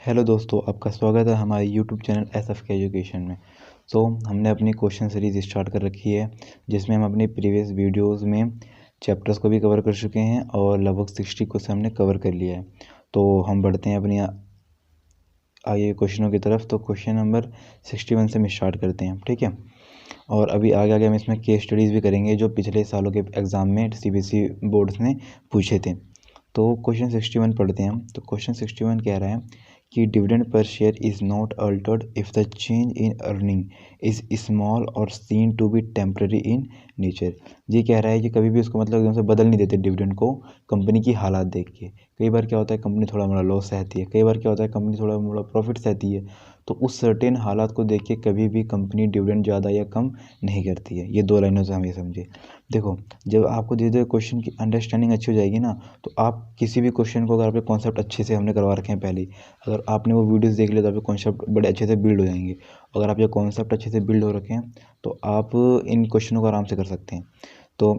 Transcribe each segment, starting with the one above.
Hello दोस्तों, आपका स्वागत है हमारे यूट्यूब चैनल SFK एजुकेशन में। हमने अपनी क्वेश्चन सीरीज़ स्टार्ट कर रखी है, जिसमें हम अपनी प्रीवियस वीडियोस में चैप्टर्स को भी कवर कर चुके हैं और लगभग 60 क्वेश्चन हमने कवर कर लिया है। तो हम बढ़ते हैं अपनी आगे क्वेश्चनों की तरफ। तो क्वेश्चन नंबर 61 से हम स्टार्ट करते हैं, ठीक है। और अभी आगे आगे हम इसमें केस स्टडीज़ भी करेंगे जो पिछले सालों के एग्ज़ाम में CBSE बोर्ड्स ने पूछे थे। तो क्वेश्चन 61 पढ़ते हैं हम। तो क्वेश्चन 61 कह रहा है कि dividend per share is not altered if the change in earning is small और seen to be temporary in nature. ये कह रहा है कि कभी भी उसको मतलब एकदम से बदल नहीं देते डिविडेंड को कंपनी की हालात देख के। कई बार क्या होता है, कंपनी थोड़ा मोड़ा लॉस सहती है, कई बार क्या होता है कंपनी थोड़ा मोड़ा प्रॉफिट सहती है। तो उस सर्टेन हालात को देख के कभी भी कंपनी डिविडेंड ज़्यादा या कम नहीं करती है। ये दो लाइनों से हम ये समझे। देखो, जब आपको धीरे धीरे क्वेश्चन की अंडरस्टैंडिंग अच्छी हो जाएगी ना, तो आप किसी भी क्वेश्चन को, अगर आपके कॉन्सेप्ट अच्छे से हमने करवा रखे हैं पहले, अगर आपने वो वीडियोस देख लिया तो आपके कॉन्सेप्ट बड़े अच्छे से बिल्ड हो जाएंगे। अगर आपके कॉन्सेप्ट अच्छे से बिल्ड हो रखे हैं तो आप इन क्वेश्चनों को आराम से कर सकते हैं। तो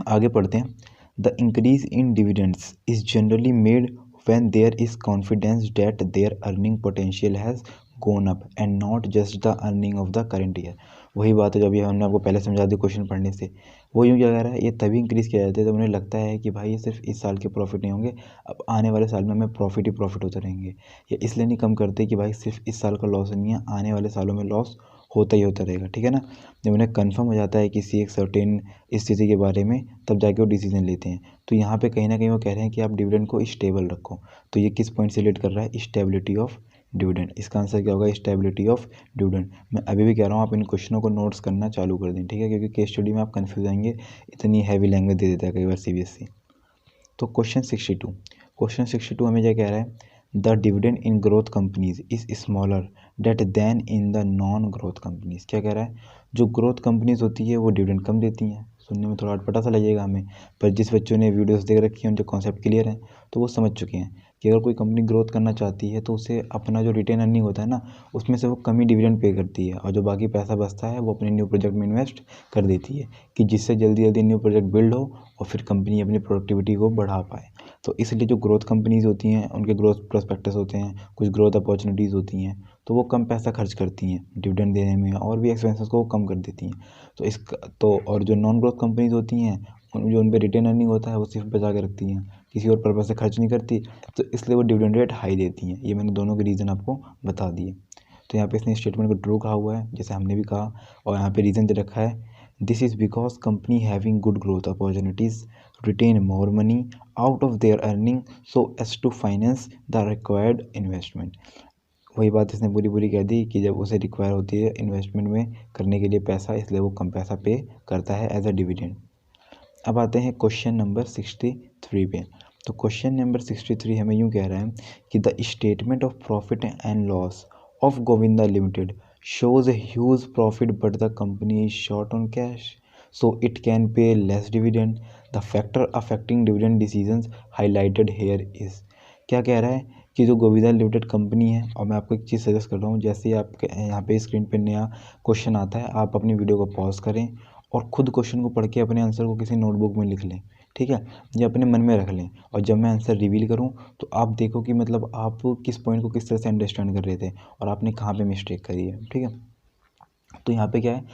आगे पढ़ते हैं। The increase in dividends is generally made when there is confidence that their earning potential has gone up and not just the earning of the current year। वही बात है जो अभी हमने आपको पहले समझा दी क्वेश्चन पढ़ने से। वो यूँ क्या कह रहा है, ये तभी इंक्रीज़ किया जाता है जब उन्हें लगता है कि भाई ये सिर्फ इस साल के प्रॉफिट नहीं होंगे, अब आने वाले साल में हमें प्रॉफिट ही प्रॉफिट होते रहेंगे। या इसलिए नहीं कम करते कि भाई सिर्फ इस साल का लॉस नहीं है, आने वाले सालों में लॉस होता ही होता रहेगा, ठीक है ना। जब उन्हें कन्फर्म हो जाता है किसी एक सर्टेन स्थिति के बारे में, तब जाके वो डिसीजन लेते हैं। तो यहाँ पे कहीं ना कहीं वो कह रहे हैं कि आप डिविडेंड को स्टेबल रखो। तो ये किस पॉइंट से रिलेट कर रहा है, स्टेबिलिटी ऑफ डिविडेंड। इसका आंसर क्या होगा, स्टेबिलिटी ऑफ डिविडेंड। मैं अभी भी कह रहा हूँ आप इन क्वेश्चनों को नोट्स करना चालू कर दें, ठीक है, क्योंकि केस स्टडी में आप कन्फ्यूज आएंगे, इतनी हैवी लैंग्वेज दे देता है कई बार CBSE। तो क्वेश्चन 62 हमें क्या कह रहा है, the dividend in growth companies is smaller debt than in the non growth companies. क्या कह रहा है, जो ग्रोथ कंपनीज होती है वो डिविडेंड कम देती हैं। सुनने में थोड़ा अटपटा सा लगेगा हमें, पर जिस बच्चों ने वीडियोस देख रखी हैं, उनके कॉन्सेप्ट क्लियर हैं, तो वो समझ चुके हैं कि अगर कोई कंपनी ग्रोथ करना चाहती है तो उसे अपना जो रिटेन अर्निंग होता है ना, उसमें से वो कम ही डिविडेंड पे करती है, और जो बाकी पैसा बचता है वो अपने न्यू प्रोजेक्ट में इन्वेस्ट कर देती है, कि जिससे जल्दी जल्दी न्यू प्रोजेक्ट बिल्ड हो और फिर कंपनी अपनी प्रोडक्टिविटी को बढ़ा पाए। तो इसलिए जो ग्रोथ कंपनीज़ होती हैं उनके ग्रोथ प्रोस्पेक्टस होते हैं, कुछ ग्रोथ अपॉर्चुनिटीज़ होती हैं, तो वो कम पैसा खर्च करती हैं डिविडेंड देने में, और भी एक्सपेंसेस को वो कम कर देती हैं। तो इसका तो, और जो नॉन ग्रोथ कंपनीज़ होती हैं जो उन पर रिटेन अर्निंग होता है वो सिर्फ बचा के रखती हैं, किसी और पर्पज़ से खर्च नहीं करती, तो इसलिए वो डिविडेंड रेट हाई देती हैं। ये मैंने दोनों के रीज़न आपको बता दिए। तो यहाँ पे इसने स्टेटमेंट को ट्रू कहा हुआ है, जैसे हमने भी कहा, और यहाँ पे रीज़न दे रखा है, this is because company having good growth opportunities retain more money out of their earning so as to finance the required investment। वही बात इसने पूरी पूरी कह दी कि जब उसे रिक्वायर होती है इन्वेस्टमेंट में करने के लिए पैसा, इसलिए वो कम पैसा पे करता है एज अ डिविडेंड। अब आते हैं क्वेश्चन नंबर 63 पे। तो क्वेश्चन नंबर 63 हमें यूँ कह रहा है कि the statement of profit and loss of Govinda limited shows a huge profit but the company is short on cash so it can pay less dividend। The factor affecting dividend decisions highlighted here is। क्या कह रहा है कि जो Govinda limited company है, और मैं आपको एक चीज़ सजेस्ट कर रहा हूँ, जैसे ही आपके यहाँ पे स्क्रीन पे नया क्वेश्चन आता है, आप अपनी वीडियो को पॉज करें और खुद क्वेश्चन को पढ़ के अपने आंसर को किसी नोटबुक में लिख लें, ठीक है, या अपने मन में रख लें। और जब मैं आंसर रिवील करूं तो आप देखो कि मतलब आप किस पॉइंट को किस तरह से अंडरस्टैंड कर रहे थे और आपने कहाँ पे मिस्टेक करी है, ठीक है। तो यहाँ पे क्या है,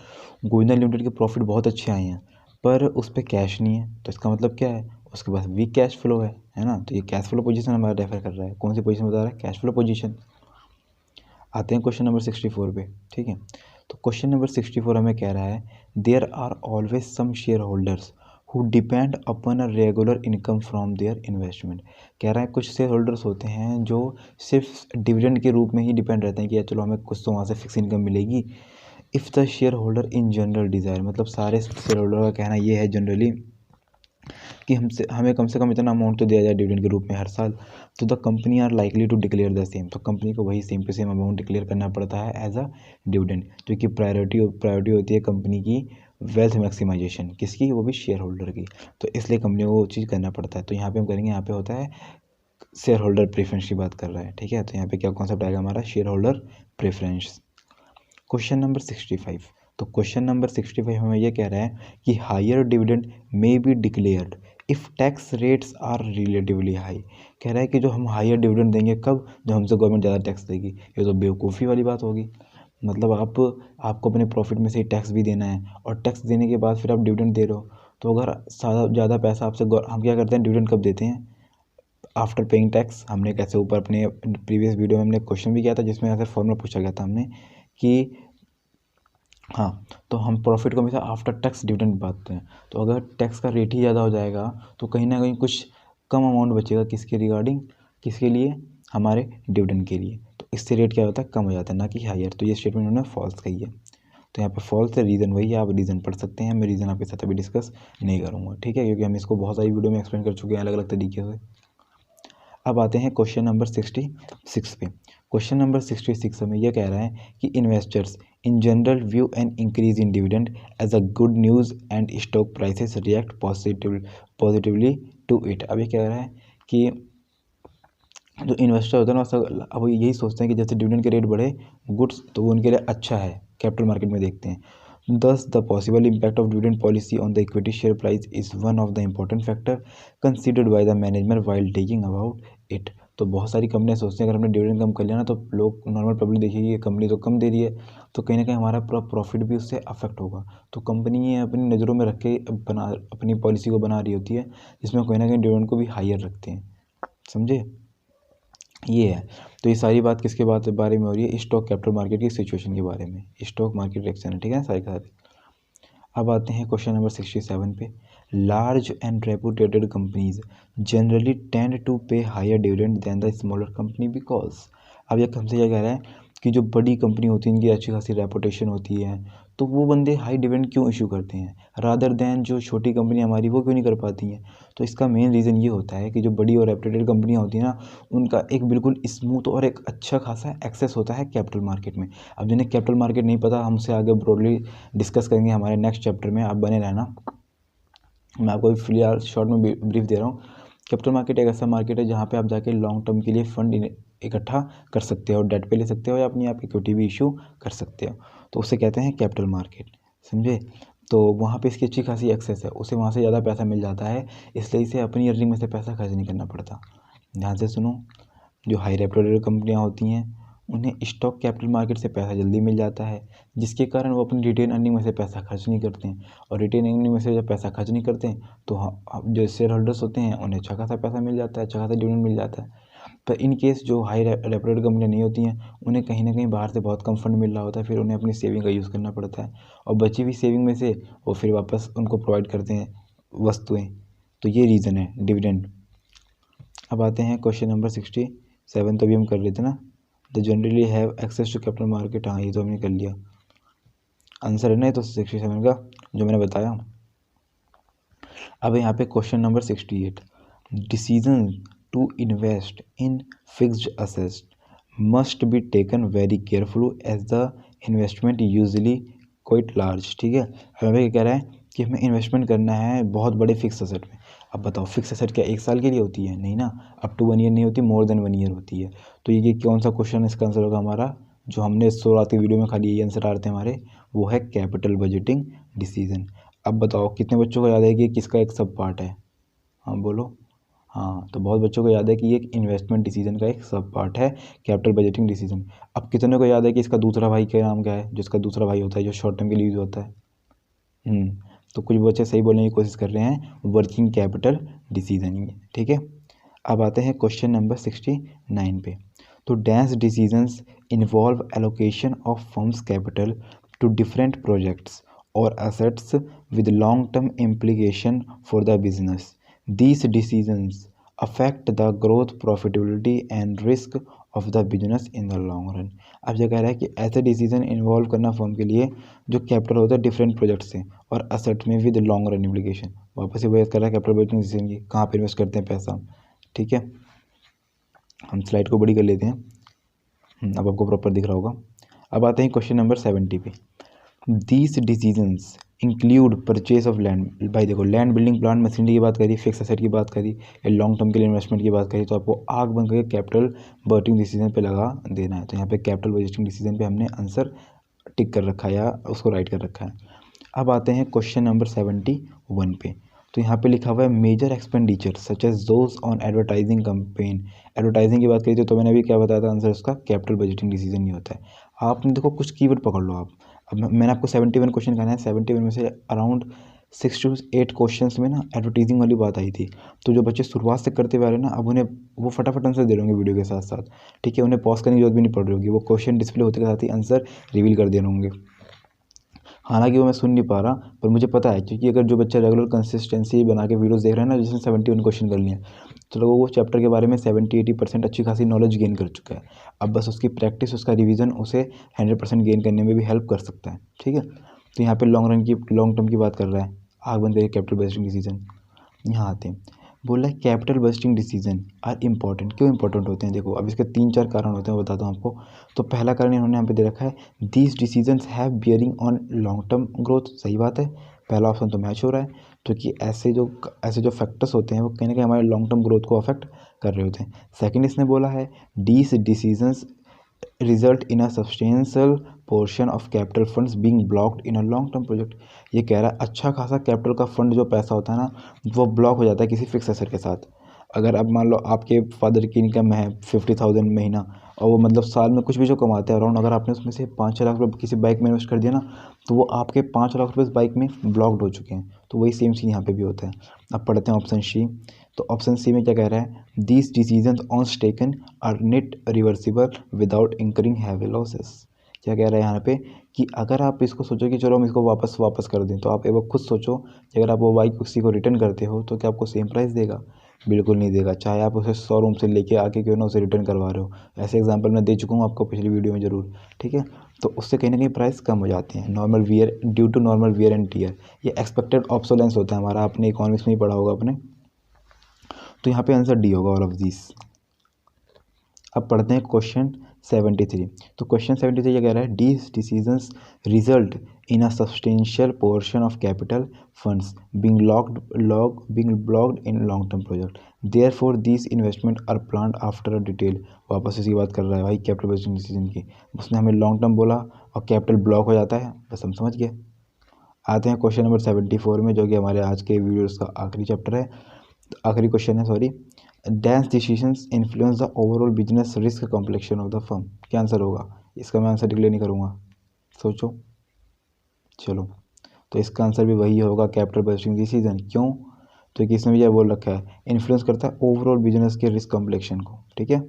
गोविंदा लिमिटेड के प्रॉफिट बहुत अच्छे आए हैं, पर उस पर कैश नहीं है, तो इसका मतलब क्या है, उसके पास वीक कैश फ्लो है ना। तो ये कैश फ्लो पोजीशन हमारा रेफर कर रहा है, कौन सी पोजीशन बता रहा है, कैश फ्लो पोजीशन। आते हैं क्वेश्चन नंबर 64 पे, ठीक है। तो क्वेश्चन नंबर 64 हमें कह रहा है, there are always some shareholders who depend upon a regular income from their investment. कह रहा है कुछ शेयर होल्डर्स होते हैं जो सिर्फ डिविडेंड के रूप में ही डिपेंड रहते हैं कि यार चलो हमें कुछ तो वहाँ से फिक्स इनकम मिलेगी। If the share holder in general desire, मतलब सारे शेयर होल्डर का कहना ये है जनरली कि हमें कम से कम इतना अमाउंट तो दिया जाए डिविडेंड के रूप में हर साल, तो the company are likely to declare the same. तो कंपनी को वही same to same amount declare करना पड़ता है एज अ डिविडेंड, क्योंकि प्रायोरिटी होती है कंपनी की वेल्थ मैक्सिमाइजेशन, किसकी, वो भी शेयर होल्डर की। तो इसलिए कंपनी को वो चीज़ करना पड़ता है। तो यहाँ पे हम करेंगे, यहाँ पे होता है शेयर होल्डर प्रेफरेंस की बात कर रहा है, ठीक है। तो यहाँ पे क्या कॉन्सेप्ट आएगा हमारा, share holder preference. Question number 65। तो क्वेश्चन नंबर 65 हमें यह कह रहा है कि higher dividend may be declared if tax rates are relatively high. कह रहा है कि जो हम हायर डिविडेंड देंगे कब, जब हमसे गवर्नमेंट ज़्यादा टैक्स देगी। ये तो बेवकूफ़ी वाली बात होगी। मतलब आपको अपने प्रॉफिट में से टैक्स भी देना है और टैक्स देने के बाद फिर आप डिविडेंड दे रहे हो। तो अगर ज़्यादा पैसा आपसे हम क्या करते हैं, डिविडेंड कब देते हैं, आफ्टर पेइंग टैक्स। हमने कैसे ऊपर अपने प्रीवियस वीडियो में हमने क्वेश्चन भी किया था जिसमें ऐसे फॉर्मूला पूछा गया था हमने कि हाँ, तो हम प्रॉफिट को हमेशा आफ्टर टैक्स डिविडेंड बांटते हैं। तो अगर टैक्स का रेट ही ज़्यादा हो जाएगा तो कहीं ना कहीं कुछ कम अमाउंट बचेगा, किसके रिगार्डिंग, किसके लिए, हमारे डिविडेंड के लिए। तो इससे रेट क्या होता है, कम हो जाता है, ना कि हायर। तो ये स्टेटमेंट उन्होंने फॉल्स कही है। तो यहाँ पे फॉल्स है, रीज़न वही है, आप रीज़न पढ़ सकते हैं। मैं रीज़न आपके साथ अभी डिस्कस नहीं करूँगा, ठीक है, क्योंकि हम इसको बहुत सारी वीडियो में एक्सप्लेन कर चुके हैं अलग अलग तरीके से। अब आते हैं क्वेश्चन नंबर 66 पे। क्वेश्चन नंबर 66 हमें यह कह रहा है कि investors in general view an increase in dividend as a good news and stock prices react positively to it. अब ये कह रहा है कि जो इन्वेस्टर होता है ना, अब यही सोचते हैं कि जैसे डिविडेंड के रेट बढ़े गुड्स, तो वो उनके लिए अच्छा है, कैपिटल मार्केट में देखते हैं। Thus, the possible impact of dividend policy on the equity share price is one of the important factor considered by the management while taking about it। तो बहुत सारी कंपनियां सोचती हैं अगर हमने डिविडेंड कम कर लिया ना तो लोग, नॉर्मल पब्लिक देखेगी कि कंपनी तो कम दे रही है, तो कहीं ना कहीं हमारा पूरा प्रॉफिट भी उससे अफेक्ट होगा। तो कंपनी ये अपनी नज़रों में रख के अपनी पॉलिसी को बना रही होती है जिसमें कहीं ना कहीं डिविडेंड को भी हायर रखते हैं, समझे। ये है। तो ये सारी बात किसके बारे में हो रही है, स्टॉक कैपिटल मार्केट की सिचुएशन के बारे में, स्टॉक मार्केट रिएक्शन है, ठीक है, सारी सारी। अब आते हैं क्वेश्चन नंबर 67 पे। Large and reputated companies generally tend to pay higher dividend than the smaller company because. अब यह हमसे क्या कह रहा है कि जो बड़ी कंपनी होती है इनकी अच्छी खासी रेपुटेशन होती है, तो वो बंदे हाई डिविडेंड क्यों इशू करते हैं, रादर देन जो छोटी कंपनी हमारी वो क्यों नहीं कर पाती हैं। तो इसका मेन रीज़न ये होता है कि जो बड़ी और रेपुटेटेड कंपनियाँ होती हैं ना, उनका एक बिल्कुल स्मूथ और एक अच्छा खासा एक्सेस होता है कैपिटल मार्केट में। अब जिन्हें कैपिटल मार्केट नहीं पता, हमसे आगे ब्रॉडली डिस्कस करेंगे हमारे नेक्स्ट चैप्टर में, आप बने रहना। मैं आपको फिलहाल शॉर्ट में ब्रीफ दे रहा हूँ। कैपिटल मार्केट एक ऐसा मार्केट है जहाँ पे आप जाके लॉन्ग टर्म के लिए फंड इकट्ठा कर सकते हो, डेट पे ले सकते हो या अपनी आप इक्विटी भी इशू कर सकते हो। तो उसे कहते हैं कैपिटल मार्केट, समझे। तो वहाँ पे इसकी अच्छी खासी एक्सेस है, उसे वहाँ से ज़्यादा पैसा मिल जाता है, इसलिए इसे अपनी अर्निंग में से पैसा खर्च नहीं करना पड़ता। ध्यान से सुनो, जो हाई रेपुटेड कंपनियाँ होती हैं उन्हें स्टॉक कैपिटल मार्केट से पैसा जल्दी मिल जाता है, जिसके कारण वो अपनी रिटेन अर्निंग में से पैसा खर्च नहीं करते हैं। और रिटेन अर्निंग में से जब पैसा खर्च नहीं करते हैं तो जो शेयर होल्डर्स होते हैं उन्हें अच्छा खासा पैसा मिल जाता है, अच्छा खासा डिविडेंड मिल जाता है। पर इन केस जो हाई रेपुटेड कंपनियाँ नहीं होती हैं उन्हें कहीं ना कहीं बाहर से बहुत कम फंड मिल रहा होता है, फिर उन्हें अपनी सेविंग का यूज़ करना पड़ता है और बची हुई सेविंग में से वो फिर वापस उनको प्रोवाइड करते हैं वस्तुएँ। तो ये रीज़न है डिविडेंड। अब आते हैं क्वेश्चन नंबर 67, तो अभी हम कर रहे थे ना, the generally have access to capital market. हाँ, ये तो हमने कर लिया, आंसर है ना, तो 67 का जो मैंने बताया। अब यहाँ पे question number 68, decision to invest in fixed assets must be taken very careful as the investment usually quite large. ठीक है, हमें क्या कह रहा है कि हमें इन्वेस्टमेंट करना है बहुत बड़े फिक्स असेट में। अब बताओ, फिक्स असेट क्या एक साल के लिए होती है, नहीं ना, अप टू 1 ईयर नहीं होती, मोर देन 1 ईयर होती है। तो ये कौन सा क्वेश्चन, इसका आंसर होगा हमारा, जो हमने शुरुआती वीडियो में खाली यही आंसर आ रहे थे हमारे, वो है कैपिटल बजटिंग डिसीजन। अब बताओ कितने बच्चों को याद है कि किसका एक सब पार्ट है, हाँ बोलो। हाँ, तो बहुत बच्चों को याद है कि ये एक इन्वेस्टमेंट डिसीजन का एक सब पार्ट है, कैपिटल बजटिंग डिसीजन। अब कितने को याद है कि इसका दूसरा भाई का नाम क्या है, जिसका दूसरा भाई होता है जो शॉर्ट टर्म के लिए यूज होता है। तो कुछ बच्चे सही बोलने की कोशिश कर रहे हैं, वर्किंग कैपिटल डिसीजन। ठीक है, अब आते हैं क्वेश्चन नंबर 69 पे। तो dash decisions involve allocation of firm's capital to different projects और assets with long term implication for the business. These decisions affect the growth, profitability and risk of the business in the long run. अब ये कह रहा है कि ऐसे decision involve करना firm के लिए जो कैपिटल होता है डिफरेंट प्रोजेक्ट से और असेट में विद लॉन्ग रन इम्प्लीकेशन। वापस से बात कर रहा है कैपिटल बजटिंग डिसीजन की, कहाँ पर इन्वेस्ट करते हैं पैसा। ठीक है, हम स्लाइड को बड़ी कर लेते हैं, अब आपको प्रॉपर दिख रहा होगा। अब आते हैं क्वेश्चन नंबर 70 पे। These decisions include purchase of land. भाई देखो, लैंड, बिल्डिंग, प्लांट, मशीनरी की बात करी, फिक्स एसेट की बात करी, लॉन्ग टर्म के लिए इन्वेस्टमेंट की बात करी, तो आपको आग बंद करके कैपिटल बजटिंग डिसीजन पे लगा देना है। तो यहाँ पे कैपिटल बजटिंग डिसीजन पे हमने आंसर टिक कर रखा है या उसको राइट कर रखा है। अब आते हैं क्वेश्चन नंबर 71 पे। तो यहाँ पे लिखा हुआ है major expenditure such as those on advertising campaign. Advertising की बात करी तो मैंने अभी क्या बताया था आंसर उसका, कैपिटल बजटिंग डिसीजन नहीं होता है। आपने देखो कुछ कीवर्ड पकड़ लो आप। अब मैंने आपको 71 क्वेश्चन कहना है, 71 में से अराउंड 6 to 8 क्वेश्चन में ना एडवर्टाइजिंग वाली बात आई थी। तो जो बच्चे शुरुआत से करते हुए आ रहे हैं ना, अब उन्हें वो फटाफट आंसर दे रहे होंगे वीडियो के साथ साथ, ठीक है। उन्हें पॉज करने की जरूरत भी नहीं पड़ रही होगी, वो क्वेश्चन डिस्प्ले होते के साथ ही आंसर रिवील कर दे रहे होंगे। हालांकि वो मैं सुन नहीं पा रहा, पर मुझे पता है, क्योंकि अगर जो बच्चा रेगुलर कंसिस्टेंसी बना के वीडियोस देख रहा है ना, जिसने 71 क्वेश्चन कर लिए हैं, तो लोगों को चैप्टर के बारे में 70-80% अच्छी खासी नॉलेज गेन कर चुका है। अब बस उसकी प्रैक्टिस, उसका रिवीजन उसे 100% गेन करने में भी हेल्प कर सकता है, ठीक है। तो यहाँ पे लॉन्ग टर्म की बात कर रहा है, आग बंद करके कैपिटल बजटिंग डिसीजन। यहाँ आते हैं, बोला है capital budgeting decision are important. क्यों इंपॉर्टेंट होते हैं, देखो अब इसके 3-4 कारण होते हैं, बताता हूँ आपको। तो पहला कारण इन्होंने यहाँ पे दे रखा है, these decisions have bearing on long term growth. सही बात है, पहला ऑप्शन तो मैच हो रहा है, क्योंकि ऐसे जो फैक्टर्स होते हैं वो कहीं ना कहीं हमारे लॉन्ग टर्म ग्रोथ को अफेक्ट कर रहे होते हैं। सेकेंड इसने बोला है, these decisions result in a substantial portion of capital funds being blocked in a long term project. ये कह रहा है अच्छा खासा कैपिटल का फंड जो पैसा होता है ना, वो ब्लॉक हो जाता है किसी फिक्स एसेट के साथ। अगर अब मान लो आपके फादर की इनकम है 50,000 महीना, और वो मतलब साल में कुछ भी जो कमाते हैं अराउंड, अगर आपने उसमें से 5-6 लाख रुपये किसी बाइक में इन्वेस्ट कर दिया ना, तो वो आपके 5 लाख रुपये इस बाइक में ब्लॉक्ड हो चुके हैं। तो वही सेम चीज़ यहाँ पे भी होता है। अब पढ़ते हैं ऑप्शन सी। तो ऑप्शन सी में क्या कह रहा है, these decisions once taken are not reversible without incurring heavy losses. क्या कह रहा है यहाँ पे, कि अगर आप इसको सोचो कि चलो हम इसको वापस कर दें, तो आप एक बार खुद सोचो कि अगर आप वो बाइक किसी को रिटर्न करते हो तो क्या आपको सेम प्राइस देगा? बिल्कुल नहीं देगा, चाहे आप उसे शोरूम से लेके आके क्यों ना उसे रिटर्न करवा रहे हो। ऐसे एग्जांपल मैं दे चुका हूँ आपको पिछली वीडियो में ज़रूर, ठीक है। तो उससे कहीं ना कहीं प्राइस कम हो जाते हैं, normal wear due to normal wear and tear. ये एक्सपेक्टेड ऑब्सोलेंस होता है हमारा, आपने इकोनॉमिक्स में ही पढ़ा होगा अपने। तो यहाँ पे आंसर डी होगा, ऑल ऑफ दिस। अब पढ़ते हैं क्वेश्चन 73। तो क्वेश्चन 73 ये कह रहा है, these decisions result in a substantial portion of capital funds being blocked in long term project, therefore these investment are planned after a detail. वापस इसी बात कर रहा है भाई कैपिटल बजटिंग डिसीजन की। उसने हमें लॉन्ग टर्म बोला और कैपिटल ब्लॉक हो जाता है, बस हम समझ गए। आते हैं क्वेश्चन नंबर 74 में, जो कि हमारे आज के वीडियोस का आखिरी चैप्टर है, आखिरी क्वेश्चन है, sorry. Dance decisions influence the overall business risk complexion of the firm. क्या आंसर होगा इसका? मैं आंसर डिक्लेयर नहीं करूँगा, सोचो। चलो, तो इसका आंसर भी वही होगा, कैपिटल बजटिंग डिसीजन। क्यों? तो कि इसमें भी यह बोल रखा है, इन्फ्लुएंस करता है ओवरऑल बिजनेस के रिस्क कॉम्प्लेक्शन को, ठीक है।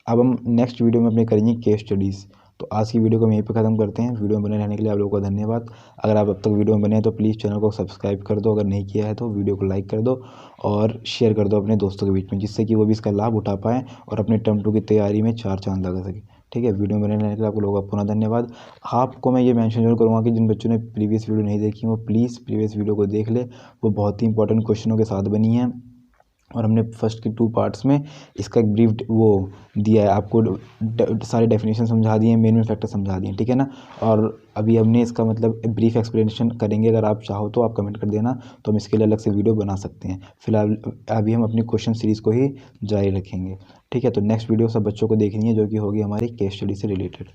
अब हम नेक्स्ट वीडियो में अपने करेंगे केस स्टडीज़। तो आज की वीडियो को हम यहीं पे ख़त्म करते हैं। वीडियो में बने रहने के लिए आप लोगों का धन्यवाद। अगर आप अब तक वीडियो में बने हैं तो प्लीज़ चैनल को सब्सक्राइब कर दो, अगर नहीं किया है तो वीडियो को लाइक कर दो और शेयर कर दो अपने दोस्तों के बीच में, जिससे कि वो भी इसका लाभ उठा पाएँ और अपने टर्म 2 की तैयारी में 4 चांद लगा सके, ठीक है। वीडियो में बने रहने के लिए आप लोगों का पुनः धन्यवाद। आपको मैं ये मेंशन जरूर करूँगा कि जिन बच्चों ने प्रीवियस वीडियो नहीं देखी वो प्लीज़ प्रीवियस वीडियो को देख ले, वो बहुत ही इंपॉर्टेंट क्वेश्चनों के साथ बनी है। और हमने फर्स्ट के 2 पार्ट्स में इसका एक ब्रीफ वो दिया है आपको, सारे डेफिनेशन समझा दिए हैं, मेन फैक्टर समझा दिए हैं, ठीक है ना। और अभी हमने इसका मतलब ब्रीफ एक्सप्लेनेशन करेंगे, अगर आप चाहो तो आप कमेंट कर देना, तो हम इसके लिए अलग से वीडियो बना सकते हैं। फिलहाल अभी हम अपनी क्वेश्चन सीरीज़ को ही जारी रखेंगे, ठीक है। तो नेक्स्ट वीडियो सब बच्चों को देखनी है, जो कि होगी हमारी केस स्टडी से रिलेटेड।